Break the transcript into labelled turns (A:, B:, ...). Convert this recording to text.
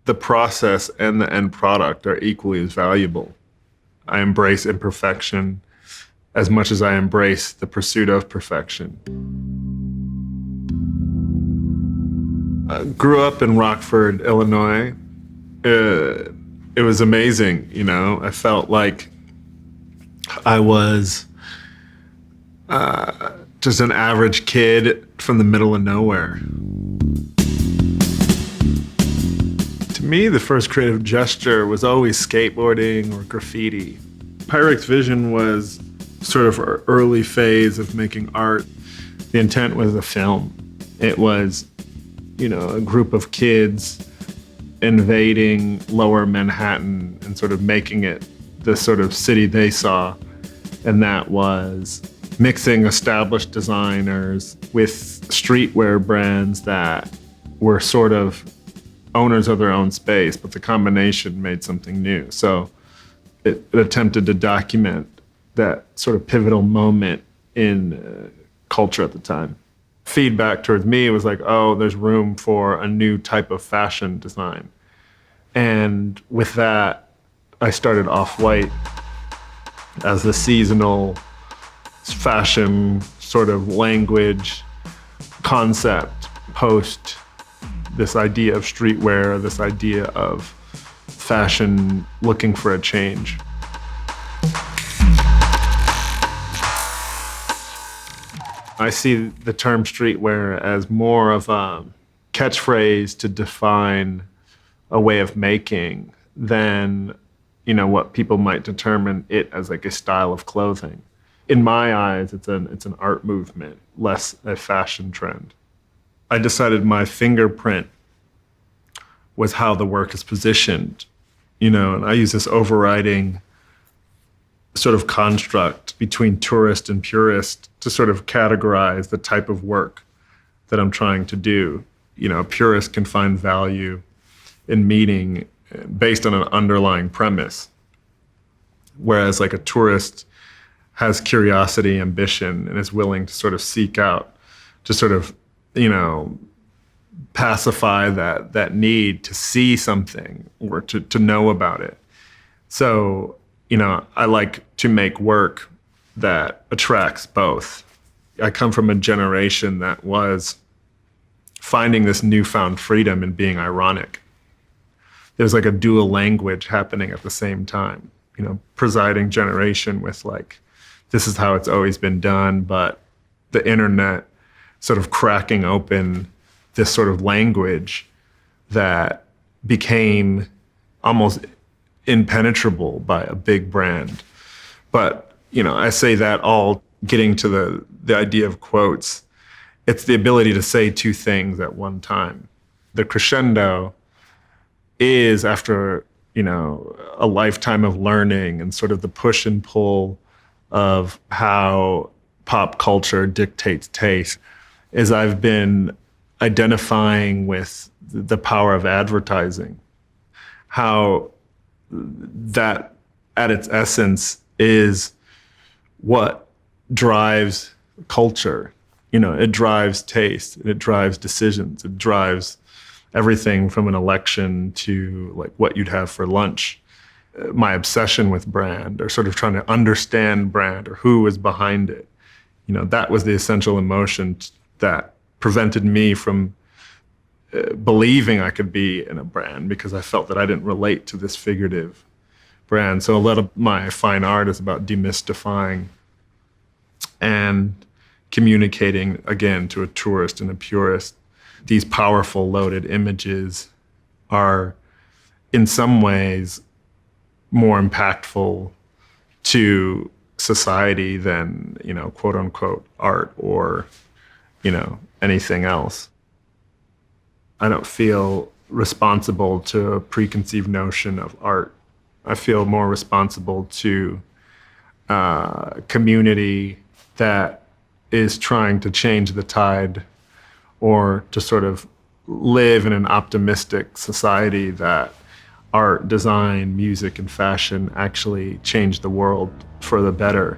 A: the process and the end product are equally as valuable. I embrace imperfection as much as I embrace the pursuit of perfection. I grew up in Rockford, Illinois. It was amazing, you know. I felt like I was just an average kid from the middle of nowhere. To me, the first creative gesture was always skateboarding or graffiti. Pyrex Vision was sort of our early phase of making art. The intent was a film. It was, you know, a group of kids invading lower Manhattan and sort of making it the sort of city they saw. And that was mixing established designers with streetwear brands that were sort of owners of their own space, but the combination made something new. So it attempted to document that sort of pivotal moment in culture at the time. Feedback towards me was like, oh, there's room for a new type of fashion design. And with that, I started Off-White as the seasonal fashion sort of language concept post this idea of streetwear, this idea of fashion looking for a change. I see the term streetwear as more of a catchphrase to define a way of making than, you know, what people might determine it as like a style of clothing. In my eyes, it's an art movement, less a fashion trend. I decided my fingerprint was how the work is positioned, you know, and I use this overriding sort of construct between tourist and purist to sort of categorize the type of work that I'm trying to do. You know, a purist can find value in meaning based on an underlying premise, whereas like a tourist has curiosity, ambition, and is willing to sort of seek out to sort of, you know, pacify that need to see something or to know about it. So, you know, I like to make work that attracts both. I come from a generation that was finding this newfound freedom in being ironic. There's like a dual language happening at the same time, you know, presiding generation with like, this is how it's always been done, but the internet sort of cracking open this sort of language that became almost impenetrable by a big brand. But, you know, I say that all getting to the idea of quotes. It's the ability to say two things at one time. The crescendo is after, you know, a lifetime of learning and sort of the push and pull of how pop culture dictates taste, is I've been identifying with the power of advertising, how that at its essence is what drives culture. You know, it drives taste, it drives decisions, it drives everything from an election to like what you'd have for lunch. My obsession with brand, or sort of trying to understand brand or who was behind it, you know, that was the essential emotion that prevented me from believing I could be in a brand, because I felt that I didn't relate to this figurative brand. So a lot of my fine art is about demystifying and communicating, again, to a tourist and a purist. These powerful, loaded images are, in some ways, more impactful to society than, you know, quote unquote art or, you know, anything else. I don't feel responsible to a preconceived notion of art. I feel more responsible to a community that is trying to change the tide, or to sort of live in an optimistic society that art, design, music, and fashion actually change the world for the better.